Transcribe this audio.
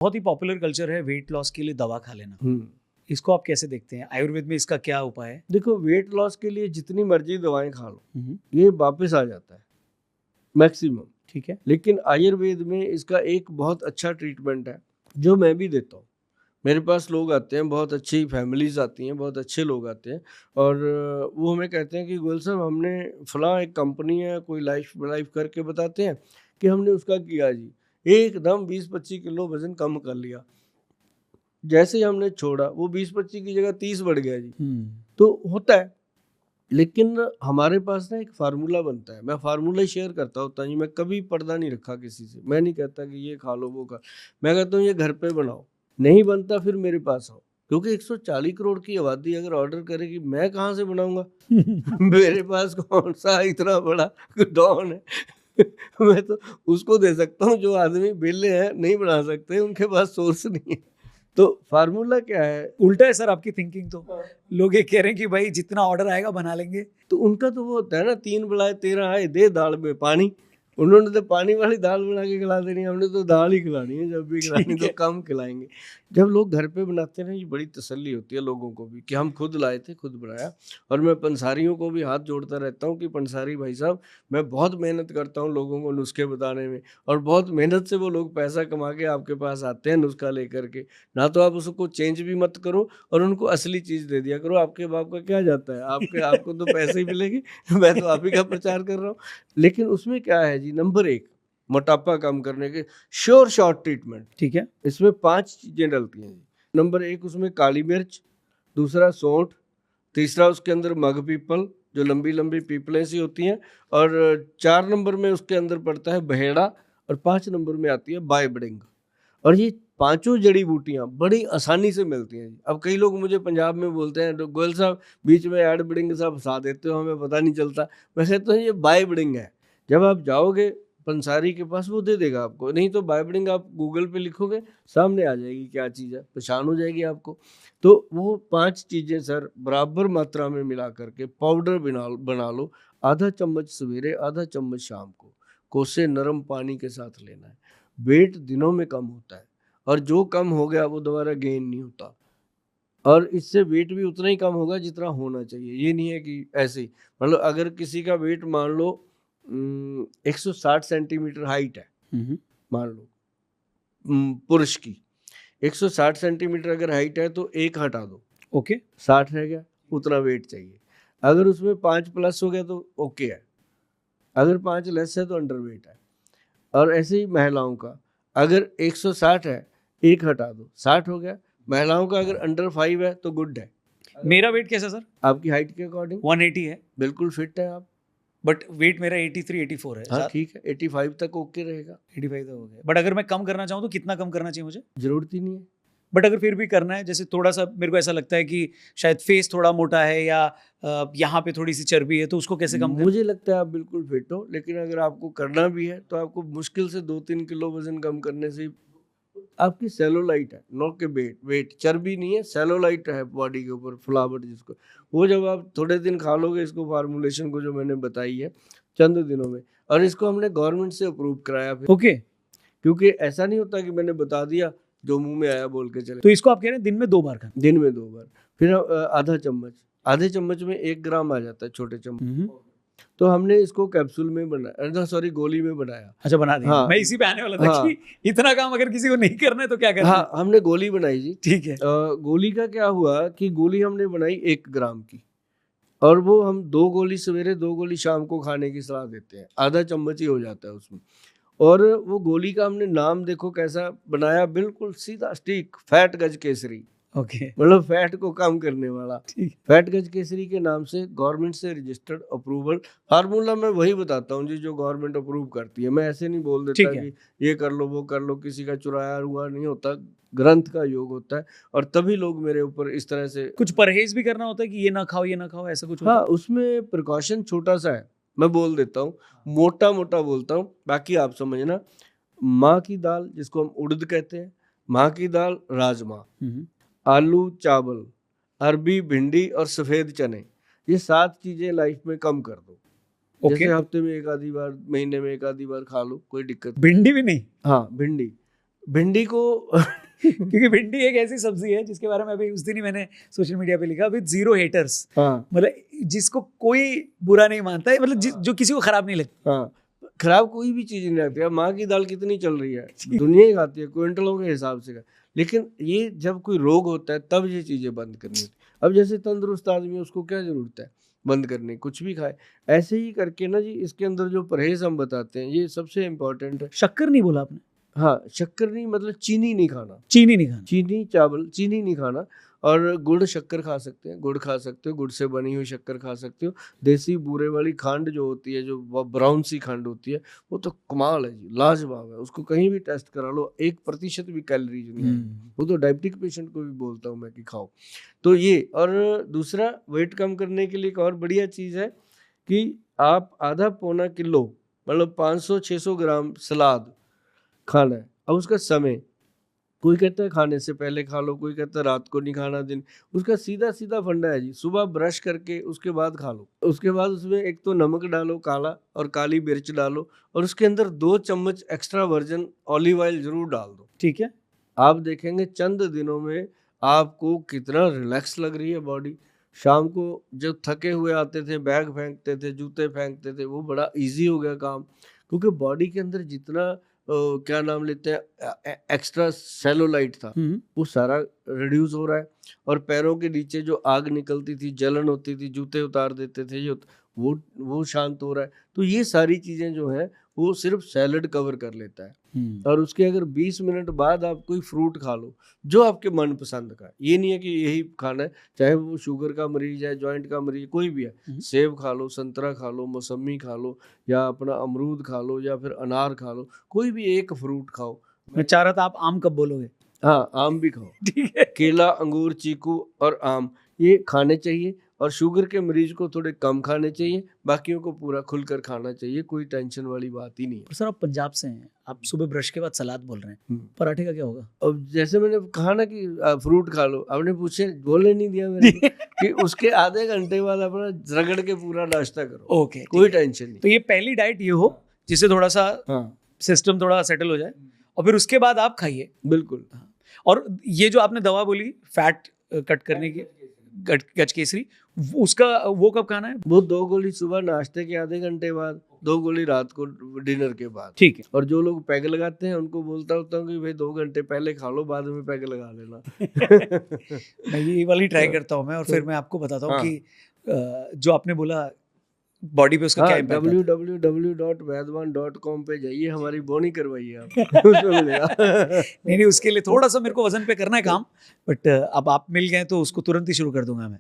बहुत ही popular culture है weight loss के लिए दवा खा लेना। इसको आप कैसे देखते हैं? आयुर्वेद में इसका क्या उपाय है? देखो, वेट लॉस के लिए जितनी मर्जी दवाएं खा लो, ये वापस आ जाता है मैक्सिमम। ठीक है। लेकिन आयुर्वेद में इसका एक बहुत अच्छा ट्रीटमेंट है जो मैं भी देता हूँ। मेरे पास लोग आते हैं, बहुत अच्छी फैमिलीज आती हैं, बहुत अच्छे लोग आते हैं, और वो हमें कहते हैं कि गोयल साहब, हमने फलां एक कंपनी है, कोई लाइफ लाइफ करके बताते हैं कि हमने उसका किया जी, एकदम 20-25 किलो वजन कम कर लिया। जैसे ही हमने छोड़ा, वो 20-25 की जगह 30 बढ़ गया जी। तो होता है, लेकिन हमारे पास ना एक फार्मूला बनता है। मैं फार्मूला शेयर करता होता हूँ, मैं कभी पर्दा नहीं रखा किसी से। मैं नहीं कहता कि ये खा लो वो खा, मैं कहता हूँ ये घर पे बनाओ, नहीं बनता फिर मेरे पास आओ। क्योंकि 140 करोड़ की आबादी अगर ऑर्डर करेगी, मैं कहाँ से बनाऊंगा? मेरे पास कौन सा इतना बड़ा गोडाउन है? मैं तो उसको दे सकता हूँ जो आदमी बेले हैं, नहीं बना सकते, उनके पास सोर्स नहीं है। तो फार्मूला क्या है? उल्टा है सर आपकी थिंकिंग तो। लोग ये कह रहे हैं कि भाई जितना ऑर्डर आएगा बना लेंगे। तो उनका तो वो होता है ना, 3 बढ़ाए 13 आए, दे दाल में पानी। उन्होंने तो पानी वाली दाल बना के खिला देनी, हमने तो दाल ही खिलानी है। जब भी खिलानी तो कम खिलाएंगे। जब लोग घर पे बनाते हैं ना, ये बड़ी तसल्ली होती है लोगों को भी कि हम खुद लाए थे, खुद बनाया। और मैं पंसारियों को भी हाथ जोड़ता रहता हूँ कि पंसारी भाई साहब, मैं बहुत मेहनत करता हूँ लोगों को नुस्खे बताने में, और बहुत मेहनत से वो लोग पैसा कमा के आपके पास आते हैं नुस्खा लेकर के। ना तो आप उसको चेंज भी मत करो और उनको असली चीज़ दे दिया करो। आपके बाप का क्या जाता है, आपको तो पैसे ही मिलेंगे। मैं तो आप ही का प्रचार कर रहा हूँ। लेकिन उसमें क्या है जी, नंबर 1, मोटापा कम करने के श्योर शॉर्ट ट्रीटमेंट। ठीक है। इसमें 5 चीजें डलती हैं जी। नंबर 1 उसमें काली मिर्च, दूसरा सौंठ, तीसरा उसके अंदर मग पीपल, जो लंबी लंबी पीपलें सी होती हैं, और 4 नंबर में उसके अंदर पड़ता है बहेड़ा, और 5 नंबर में आती है बायबडिंग। और ये पांचों जड़ी बूटियां बड़ी आसानी से मिलती हैं। अब कई लोग मुझे पंजाब में बोलते हैं, गोयल साहब बीच में ऐड बिडिंग साहब फंसा देते हो, हमें पता नहीं चलता। मैं कहता हूँ ये बाय बिडिंग है। जब आप जाओगे पंसारी के पास, वो दे देगा आपको। नहीं तो बाय बिडिंग आप गूगल पे लिखोगे, सामने आ जाएगी क्या चीज़ है, पहचान हो जाएगी आपको। तो वो 5 चीज़ें सर बराबर मात्रा में मिला करके पाउडर बना लो। आधा चम्मच सवेरे, आधा चम्मच शाम को, कोसे नरम पानी के साथ लेना है। वेट दिनों में कम होता है, और जो कम हो गया वो दोबारा गेन नहीं होता। और इससे वेट भी उतना ही कम होगा जितना होना चाहिए। ये नहीं है कि ऐसे ही, मतलब अगर किसी का वेट मान लो 160 सेंटीमीटर हाइट है, मान लो पुरुष की 160 सेंटीमीटर अगर हाइट है, तो 1 हटा दो, ओके। 60 रह गया। उतना वेट चाहिए। अगर उसमें 5 प्लस हो गया तो ओके है, अगर 5 लेस है तो अंडर वेट है। और ऐसे ही महिलाओं का, अगर 160 है, 1 हटा दो, 60 हो गया। महिलाओं का अगर अंडर 5 है तो गुड है। मेरा वेट कैसा सर? आपकी हाइट के अकॉर्डिंग 180 है, बिल्कुल फिट है आप। बट वेट मेरा 83-84 है। हाँ ठीक है, 85 तक ओके रहेगा। 85 तक हो गया। बट अगर मैं कम करना चाहूँ तो कितना कम करना चाहिए मुझे? जरूरत ही नहीं है। बट अगर फिर भी करना है, जैसे थोड़ा सा मेरे को ऐसा लगता है कि शायद फेस थोड़ा मोटा है, या यहाँ पे थोड़ी सी चर्बी है, तो उसको कैसे कम करें? मुझे लगता है आप बिल्कुल फिट हो, लेकिन अगर आपको करना भी है तो आपको मुश्किल से 2-3 किलो वजन कम करने से आपकी सेलुलाइट है, नॉट के वेट चर्बी नहीं है, सेलुलाइट है बॉडी के ऊपर, फ्लावर जिसको, वो जब आप थोड़े दिन खा लोगे इसको, फार्मूलेशन को जो मैंने बताई है, चंद दिनों में। और इसको हमने गवर्नमेंट से अप्रूव कराया फिर। ओके। क्योंकि ऐसा नहीं होता कि मैंने बता दिया जो मुंह में आया बोल के चले। तो इसको आप कह रहे हैं दिन में 2 बार खाना? दिन में 2 बार। फिर आधा चम्मच, आधे चम्मच में 1 ग्राम आ जाता है, छोटे चम्मच। तो हमने इसको कैप्सूल में बनाया, सॉरी गोली में बनाया। अच्छा, बना दिया। हाँ, मैं इसी पे आने वाला था हाँ, कि इतना काम अगर किसी को नहीं करना है तो क्या करना है? हाँ, हमने गोली बनाई जी। ठीक है। गोली का क्या हुआ कि गोली हमने बनाई 1 ग्राम की, और वो हम 2 गोली सवेरे 2 गोली शाम को खाने की सलाह देते हैं। आधा चम्मच ही हो जाता है उसमें। और वो गोली का हमने नाम देखो कैसा बनाया, बिल्कुल सीधा स्टिक, फैट गज केसरी। ओके। मतलब फैट को कम करने वाला। ठीक। फैट गज केसरी के नाम से गवर्नमेंट से रजिस्टर्ड अप्रूवल फार्मूला मैं वही बताता हूँ जी जो गवर्नमेंट अप्रूव करती है। मैं ऐसे नहीं बोल देता ठीक है। कि ये कर लो वो कर लो, किसी का चुराया हुआ नहीं होता, ग्रंथ का योग होता है। और तभी लोग मेरे ऊपर इस तरह से कुछ परहेज भी करना होता है कि ये ना खाओ, ये ना खाओ, ऐसा कुछ होता हाँ, है? उसमें प्रिकॉशन छोटा सा है, मैं बोल देता हूँ, मोटा मोटा बोलता हूँ, बाकी आप समझना। माँ की दाल जिसको हम उड़द कहते हैं, माँ की दाल, राजमा, आलू चावल, अरबी भिंडी और सफ़ेद चने, ये 7 चीज़ें लाइफ में कम कर दो। ओके। जैसे हफ्ते में 1 आधी बार, महीने में 1 आधी बार खा लो, कोई दिक्कत नहीं। भिंडी भी नहीं? हाँ, भिंडी भिंडी को क्योंकि भिंडी एक ऐसी सब्जी है जिसके बारे में अभी उस दिन ही मैंने सोशल मीडिया पे लिखा, विद 0 हेटर्स। हाँ मतलब जिसको कोई बुरा नहीं मानता है, मतलब जो किसी को खराब नहीं लगता। हाँ, खराब कोई भी चीज नहीं लगती। अब माँ की दाल कितनी चल रही है, दुनिया ही खाती है क्विंटलों के हिसाब से। लेकिन ये जब कोई रोग होता है तब ये चीजें बंद करनी होती। अब जैसे तंदुरुस्त आदमी है, उसको क्या जरूरत है बंद करने, कुछ भी खाए। ऐसे ही करके ना जी, इसके अंदर जो परहेज हम बताते हैं ये सबसे इम्पोर्टेंट है। शक्कर नहीं बोला आपने? हाँ, शक्कर नहीं, मतलब चीनी नहीं खाना, चीनी नहीं खाना। चीनी चावल चीनी नहीं खाना। और गुड़ शक्कर खा सकते हैं, गुड़ खा सकते हो, गुड़ से बनी हुई शक्कर खा सकते हो। देसी बूरे वाली खंड जो होती है, जो ब्राउन सी खंड होती है, वो तो कमाल है जी, लाजवाब है। उसको कहीं भी टेस्ट करा लो, 1% भी कैलोरीज नहीं है। वो तो डायबिटिक पेशेंट को भी बोलता हूँ मैं कि खाओ। तो ये, और दूसरा वेट कम करने के लिए एक और बढ़िया चीज़ है कि आप आधा पौना किलो, मतलब 500-600 ग्राम सलाद खाना है। अब उसका समय, कोई कहता है खाने से पहले खा लो, कोई कहता है रात को नहीं खाना दिन। उसका सीधा सीधा फंडा है जी, सुबह ब्रश करके उसके बाद खा लो। उसके बाद उसमें एक तो नमक डालो काला, और काली मिर्च डालो, और उसके अंदर 2 चम्मच एक्स्ट्रा वर्जिन ऑलिव ऑयल जरूर डाल दो। ठीक है। आप देखेंगे चंद दिनों में आपको कितना रिलैक्स लग रही है बॉडी। शाम को जब थके हुए आते थे, बैग फेंकते थे, जूते फेंकते थे, वो बड़ा इजी हो गया काम। क्योंकि बॉडी के अंदर जितना क्या नाम लेते हैं एक्स्ट्रा सेलुलाइट था, वो सारा रिड्यूस हो रहा है। और पैरों के नीचे जो आग निकलती थी, जलन होती थी, जूते उतार देते थे, वो शांत हो रहा है। तो ये सारी चीज़ें जो हैं वो सिर्फ सैलड कवर कर लेता है। और उसके अगर 20 मिनट बाद आप कोई फ्रूट खा लो जो आपके मन पसंद का है। ये नहीं है कि यही खाना है, चाहे वो शुगर का मरीज है, जॉइंट का मरीज, कोई भी है। सेब खा लो, संतरा खा लो, मौसमी खा लो, या अपना अमरूद खा लो, या फिर अनार खा लो, कोई भी एक फ्रूट खाओ। मैं चाह रहा था आप आम कब बोलोगे। हाँ, आम भी खाओ। ठीक है। केला, अंगूर, चीकू और आम ये खाने चाहिए। और शुगर के मरीज को थोड़े कम खाने चाहिए, बाकियों को पूरा खुलकर खाना चाहिए। कोई टेंशन वाली बात ही नहीं है। सर आप पंजाब से हैं, आप सुबह ब्रश के बाद सलाद बोल रहे हैं, पराठे का क्या होगा? अब जैसे मैंने कहा ना कि फ्रूट खा लो, आपने पूछे बोलने नहीं दिया मैंने कि उसके आधे घंटे बाद अपना रगड़ के पूरा नाश्ता करो। ओके, कोई टेंशन नहीं। तो ये पहली डाइट ये हो जिससे थोड़ा सा सिस्टम थोड़ा सेटल हो जाए, और फिर उसके बाद आप खाइए। बिल्कुल। और ये जो आपने दवा बोली फैट कट करने की, गच केसरी, उसका वो कब खाना है? वो 2 गोली सुबह नाश्ते के आधे घंटे बाद, 2 गोली रात को डिनर के बाद। ठीक है। और जो लोग पैग लगाते हैं उनको बोलता होता हूँ कि भाई 2 घंटे पहले खा लो, बाद में पैग लगा लेना। मैं ये वाली ट्राई करता हूँ मैं, और फिर मैं आपको बताता हूँ कि जो आपने बोला बॉडी पे उसका क्या इम्पैक्ट है। www.vaidwan.com पे जाइए, हमारी बोनी करवाइए आप। उसमें मिलेगा। नहीं, उसके लिए थोड़ा सा मेरे को वजन पे करना है काम, बट अब आप मिल गए तो उसको तुरंत ही शुरू कर दूंगा मैं।